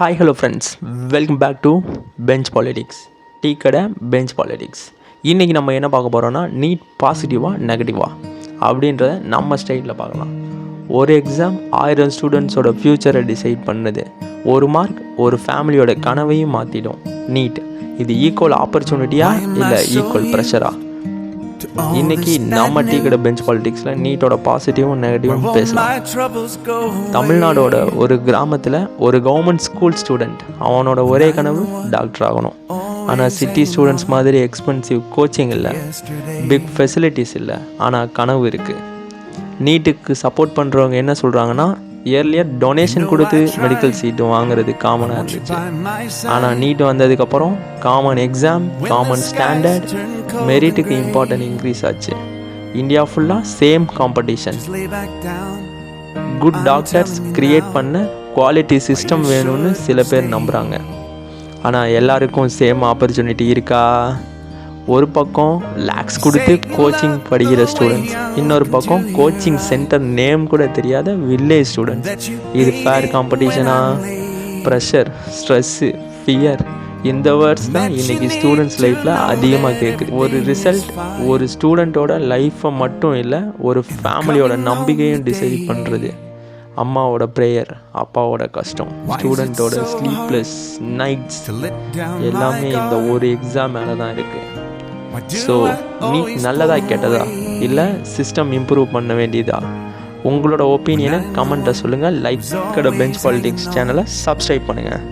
Hi hello friends, welcome back to bench politics. Tea கடை bench politics. இன்றைக்கி நம்ம என்ன பார்க்க போகிறோன்னா, நீட் பாசிட்டிவாக நெகட்டிவாக அப்படின்றத நம்ம ஸ்டைலில் பார்க்கலாம். ஒரு எக்ஸாம் 1000 ஸ்டூடெண்ட்ஸோட ஃப்யூச்சரை டிசைட் பண்ணுது. ஒரு மார்க் ஒரு ஃபேமிலியோட கனவையும் மாற்றிடும். நீட் இது ஈக்குவல் ஆப்பர்ச்சுனிட்டியா இல்லை ஈக்குவல் ப்ரெஷரா? இன்னைக்கு நம்ம டீ கடை பெஞ்ச் பாலிடிக்ஸில் நீட்டோட பாசிட்டிவும் நெகட்டிவும் பேசலாம். தமிழ்நாடோட ஒரு கிராமத்தில் ஒரு கவர்மெண்ட் ஸ்கூல் ஸ்டூடெண்ட், அவனோட ஒரே கனவு டாக்டர் ஆகணும். ஆனால் சிட்டி ஸ்டூடெண்ட்ஸ் மாதிரி எக்ஸ்பென்சிவ் கோச்சிங் இல்லை, பிக் ஃபெசிலிட்டிஸ் இல்லை, ஆனால் கனவு இருக்குது. நீட்டுக்கு சப்போர்ட் பண்ணுறவங்க என்ன சொல்கிறாங்கன்னா, இயர்லியர் டொனேஷன் கொடுத்து மெடிக்கல் சீட்டு வாங்குறது காமனாக இருந்துச்சு. ஆனால் நீட் வந்ததுக்கப்புறம் காமன் எக்ஸாம், காமன் ஸ்டாண்டர்ட், மெரிட்டுக்கு இம்பார்ட்டன்ட் இன்க்ரீஸ் ஆச்சு. இந்தியா ஃபுல்லாக same competition. Good doctors create பண்ண குவாலிட்டி சிஸ்டம் வேணும்னு சில பேர் நம்புகிறாங்க. ஆனால் எல்லாருக்கும் சேம் ஆப்பர்ச்சுனிட்டி இருக்கா? ஒரு பக்கம் லேக்ஸ் கொடுத்து கோச்சிங் படிக்கிற ஸ்டூடெண்ட்ஸ், இன்னொரு பக்கம் கோச்சிங் சென்டர் நேம் கூட தெரியாத வில்லேஜ் ஸ்டூடெண்ட்ஸ். இது ஃபேர் காம்படிஷனா? ப்ரெஷர், ஸ்ட்ரெஸ்ஸு, ஃபியர், இந்த வேர்ட்ஸ் தான் இன்றைக்கி ஸ்டூடெண்ட்ஸ் லைஃப்பில் அதிகமாக கேட்குது. ஒரு ரிசல்ட் ஒரு ஸ்டூடெண்ட்டோட லைஃப்பை மட்டும் இல்லை, ஒரு ஃபேமிலியோட நம்பிக்கையும் டிசைட் பண்ணுறது. அம்மாவோட ப்ரேயர், அப்பாவோட கஷ்டம், ஸ்டூடெண்ட்டோட ஸ்லீப்லெஸ் நைட்ஸ், எல்லாமே இந்த ஒரு எக்ஸாம் மேலே தான் இருக்குது. ஸோ நீட் நல்லதா கெட்டதா, இல்லை சிஸ்டம் இம்ப்ரூவ் பண்ண வேண்டியதா? உங்களோட ஒப்பீனியனை கமெண்ட்டை சொல்லுங்கள். லைக் கடை பெஞ்ச் பாலிடிக்ஸ் சேனலை சப்ஸ்கிரைப் பண்ணுங்கள்.